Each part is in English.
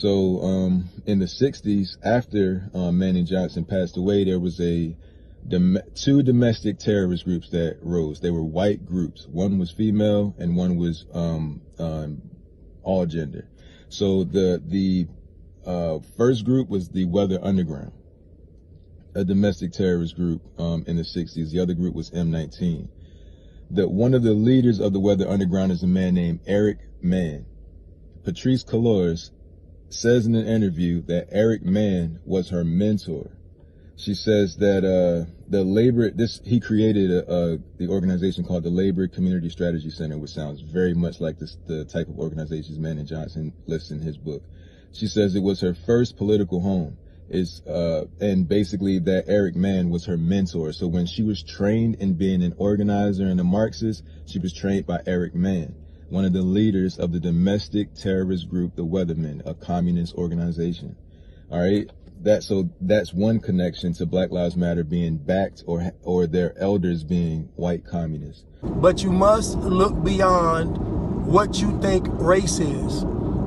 So in the 60s, after Manning Johnson passed away, there was two domestic terrorist groups that rose. They were white groups. One was female and one was all gender. So the first group was the Weather Underground, a domestic terrorist group in the 60s. The other group was M19. One of the leaders of the Weather Underground is a man named Eric Mann. Patrisse Cullors says in an interview that Eric Mann was her mentor. She says that he created the organization called the Labor Community Strategy Center, which sounds very much like the type of organizations Manning Johnson lists in his book. She says it was her first political home, and basically that Eric Mann was her mentor. So when she was trained in being an organizer and a Marxist, she was trained by Eric Mann, one of the leaders of the domestic terrorist group, the Weathermen, a communist organization. All right. That's one connection to Black Lives Matter being backed or their elders being white communists. But you must look beyond what you think race is.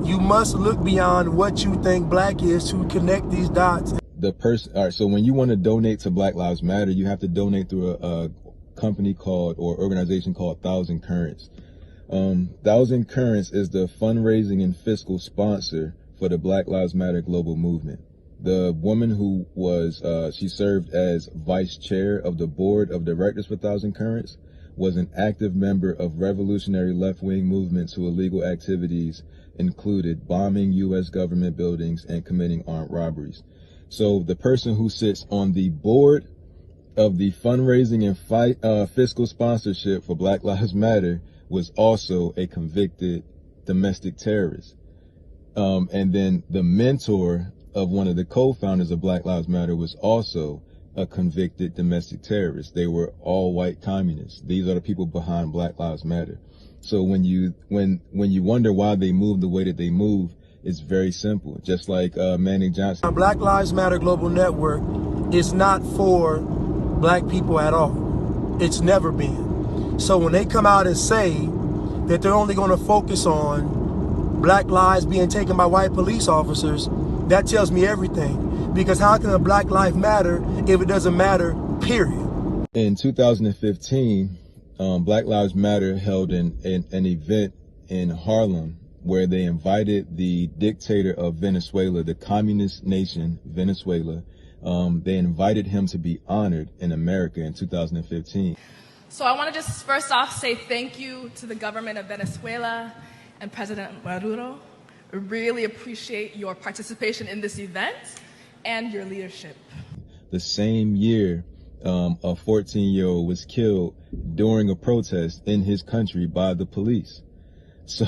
You must look beyond what you think black is to connect these dots. All right, so when you want to donate to Black Lives Matter, you have to donate through a company called, or organization called Thousand Currents. Thousand Currents is the fundraising and fiscal sponsor for the Black Lives Matter global movement. The woman who she served as vice chair of the board of directors for Thousand Currents, was an active member of revolutionary left-wing movements whose illegal activities included bombing U.S. government buildings and committing armed robberies. So the person who sits on the board of the fundraising and fiscal sponsorship for Black Lives Matter was also a convicted domestic terrorist. And then the mentor of one of the co-founders of Black Lives Matter was also a convicted domestic terrorist. They were all white communists. These are the people behind Black Lives Matter. So when you wonder why they move the way that they move, it's very simple. Just like Manning Johnson. Black Lives Matter Global Network is not for black people at all. It's never been. So when they come out and say that they're only going to focus on black lives being taken by white police officers, that tells me everything. Because how can a black life matter if it doesn't matter, period? In 2015, Black Lives Matter held an event in Harlem where they invited the dictator of Venezuela, the communist nation, Venezuela. They invited him to be honored in America in 2015. So I want to just first off say thank you to the government of Venezuela and President Maduro. I really appreciate your participation in this event and your leadership. The same year, a 14-year-old was killed during a protest in his country by the police. So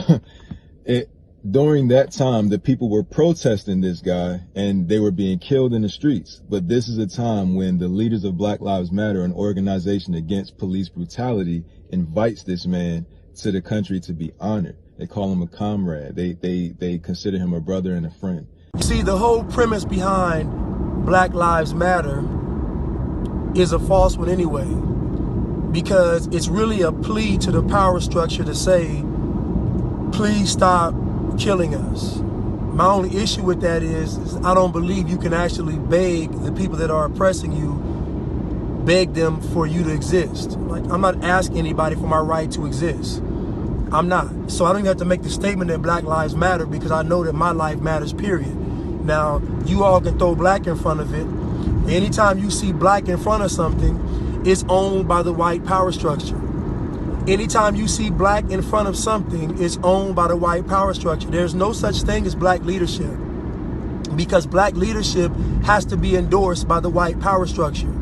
during that time, the people were protesting this guy and they were being killed in the streets. But this is a time when the leaders of Black Lives Matter, an organization against police brutality, invites this man to the country to be honored. They call him a comrade. They consider him a brother and a friend. See, the whole premise behind Black Lives Matter is a false one anyway, because it's really a plea to the power structure to say, please stop killing us. My only issue with that is I don't believe you can actually beg the people that are oppressing you, beg them for you to exist. Like, I'm not asking anybody for my right to exist. I'm not. So I don't even have to make the statement that Black Lives Matter, because I know that my life matters, period. Now, you all can throw black in front of it. Anytime you see black in front of something, it's owned by the white power structure. Anytime you see black in front of something, it's owned by the white power structure. There's no such thing as black leadership, because black leadership has to be endorsed by the white power structure.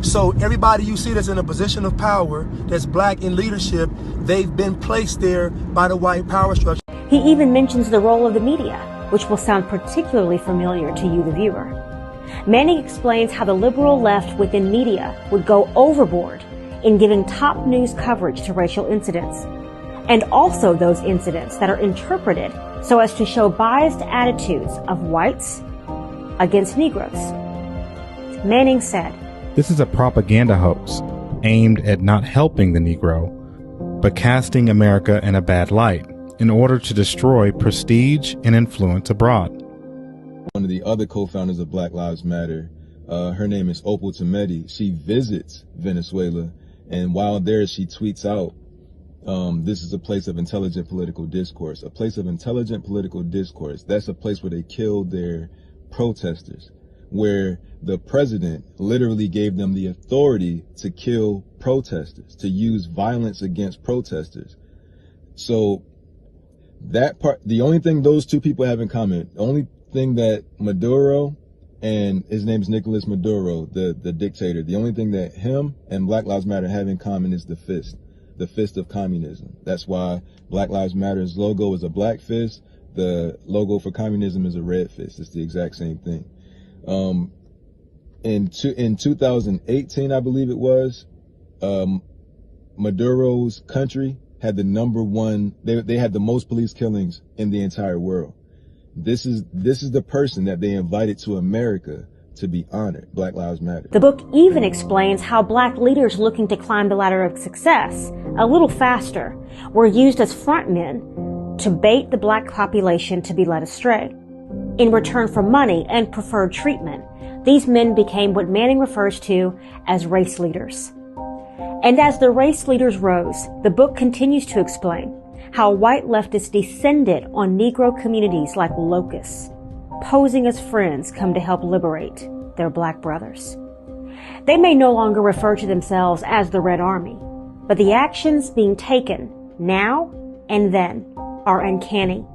So everybody you see that's in a position of power, that's black in leadership, they've been placed there by the white power structure. He even mentions the role of the media, which will sound particularly familiar to you, the viewer. Manning explains how the liberal left within media would go overboard in giving top news coverage to racial incidents, and also those incidents that are interpreted so as to show biased attitudes of whites against Negroes. Manning said, "This is a propaganda hoax aimed at not helping the Negro, but casting America in a bad light in order to destroy prestige and influence abroad. one of the other co-founders of Black Lives Matter. Her name is Opal Tometi. She visits Venezuela, and while there, she tweets out, this is a place of intelligent political discourse. A place of intelligent political discourse. That's a place where they killed their protesters, where the president literally gave them the authority to kill protesters, to use violence against protesters. So that part, the only thing those two people have in common, the only thing that Maduro, and his name is Nicolas Maduro, the dictator, the only thing that him and Black Lives Matter have in common is the fist of communism. That's why Black Lives Matter's logo is a black fist. The logo for communism is a red fist. It's the exact same thing. In 2018, I believe it was, Maduro's country had the they had the most police killings in the entire world. This is the person that they invited to America to be honored. Black Lives Matter. The book even explains how black leaders looking to climb the ladder of success a little faster were used as frontmen to bait the black population to be led astray. In return for money and preferred treatment, these men became what Manning refers to as race leaders. And as the race leaders rose, the book continues to explain how white leftists descended on Negro communities like locusts, posing as friends come to help liberate their black brothers. They may no longer refer to themselves as the Red Army, but the actions being taken now and then are uncanny.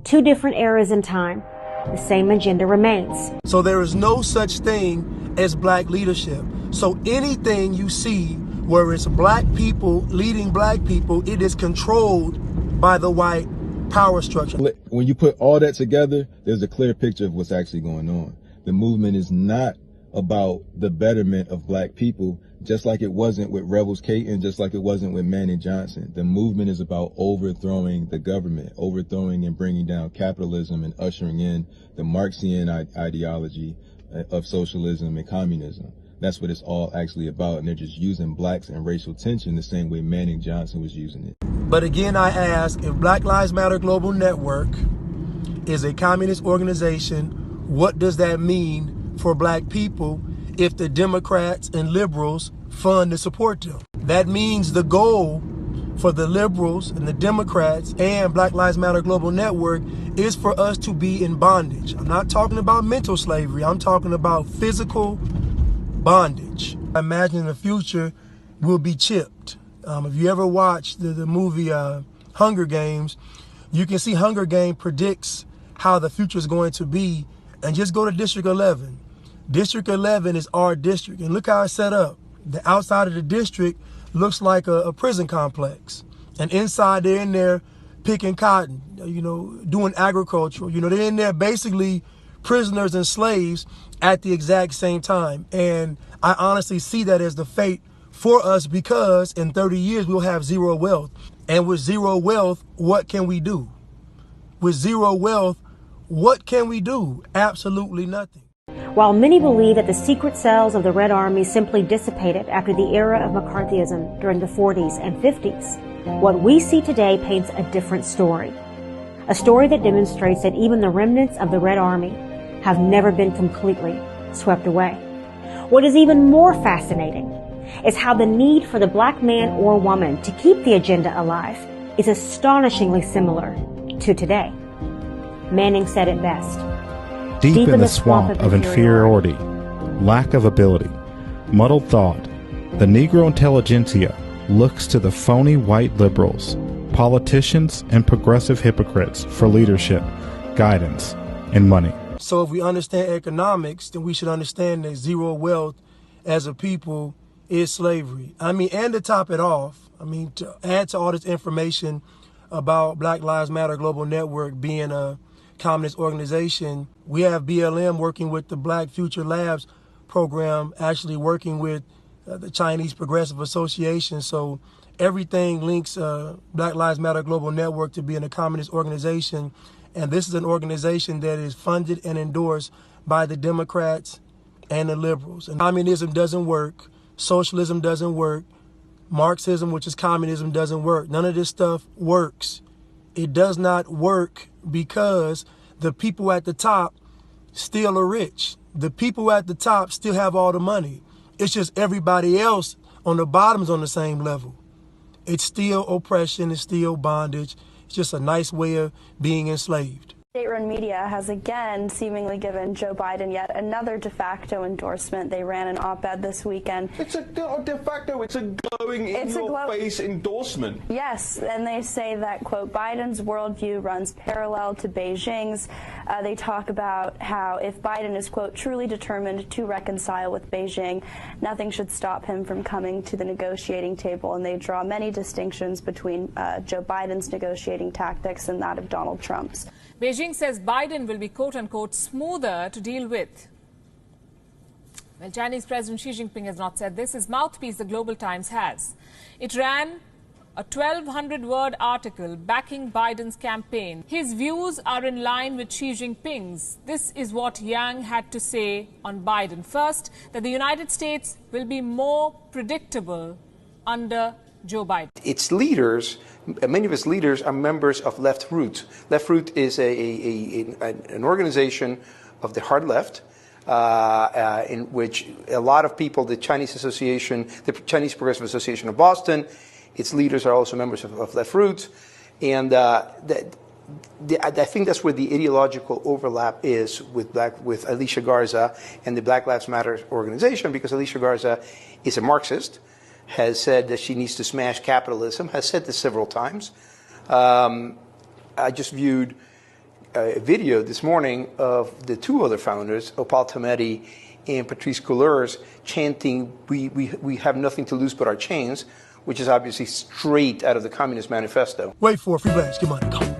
Two different eras in time, the same agenda remains. So there is no such thing as black leadership. So anything you see where it's black people leading black people, it is controlled by the white power structure. When you put all that together, there's a clear picture of what's actually going on. The movement is not about the betterment of black people, just like it wasn't with Rebels Caton, just like it wasn't with Manning Johnson. The movement is about overthrowing the government, overthrowing and bringing down capitalism and ushering in the Marxian ideology of socialism and communism. That's what it's all actually about, and they're just using blacks and racial tension the same way Manning Johnson was using it. But again, I ask, if Black Lives Matter Global Network is a communist organization, what does that mean for black people if the Democrats and liberals fund and support them? That means the goal for the liberals and the Democrats and Black Lives Matter Global Network is for us to be in bondage. I'm not talking about mental slavery. I'm talking about physical bondage. I imagine in the future we'll be chipped. If you ever watch the movie Hunger Games, you can see Hunger Games predicts how the future is going to be. And just go to District 11. District 11 is our district. And look how it's set up. The outside of the district looks like a prison complex. And inside, they're in there picking cotton, doing agriculture. They're in there basically prisoners and slaves at the exact same time. And I honestly see that as the fate for us, because in 30 years, we'll have zero wealth. And with zero wealth, what can we do? With zero wealth, what can we do? Absolutely nothing. While many believe that the secret cells of the Red Army simply dissipated after the era of McCarthyism during the 40s and 50s, what we see today paints a different story. A story that demonstrates that even the remnants of the Red Army have never been completely swept away. What is even more fascinating is how the need for the black man or woman to keep the agenda alive is astonishingly similar to today. Manning said it best. Deep in the swamp of inferiority, lack of ability, muddled thought, the Negro intelligentsia looks to the phony white liberals, politicians, and progressive hypocrites for leadership, guidance, and money. So if we understand economics, then we should understand that zero wealth as a people is slavery. And to top it off, to add to all this information about Black Lives Matter Global Network being a communist organization, we have BLM working with the Black Future Labs program, actually working with the Chinese Progressive Association. So everything links Black Lives Matter Global Network to being a communist organization. And this is an organization that is funded and endorsed by the Democrats and the liberals. And communism doesn't work. Socialism doesn't work. Marxism, which is communism, doesn't work. None of this stuff works. It does not work because the people at the top still are rich. The people at the top still have all the money. It's just everybody else on the bottom's on the same level. It's still oppression, it's still bondage. It's just a nice way of being enslaved. State-run media has again seemingly given Joe Biden yet another de facto endorsement. They ran an op-ed this weekend. It's a de facto, it's a glowing, in-your-face endorsement. Yes, and they say that, quote, Biden's worldview runs parallel to Beijing's. They talk about how if Biden is, quote, truly determined to reconcile with Beijing, nothing should stop him from coming to the negotiating table. And they draw many distinctions between Joe Biden's negotiating tactics and that of Donald Trump's. Beijing says Biden will be, quote-unquote, smoother to deal with. Well, Chinese President Xi Jinping has not said this. His mouthpiece, the Global Times, has. It ran a 1,200-word article backing Biden's campaign. His views are in line with Xi Jinping's. This is what Yang had to say on Biden. First, that the United States will be more predictable under Joe Biden. Its leaders, many of its leaders are members of Left Root. Left Root is an organization of the hard left, in which a lot of people, the Chinese Progressive Association of Boston, its leaders are also members of Left Root. And I think that's where the ideological overlap is with Alicia Garza and the Black Lives Matter organization, because Alicia Garza is a Marxist, has said that she needs to smash capitalism, has said this several times. I just viewed a video this morning of the two other founders, Opal Tometi and Patrisse Cullors, chanting, we have nothing to lose but our chains, which is obviously straight out of the Communist Manifesto. Wait for it, free blacks, get money, go.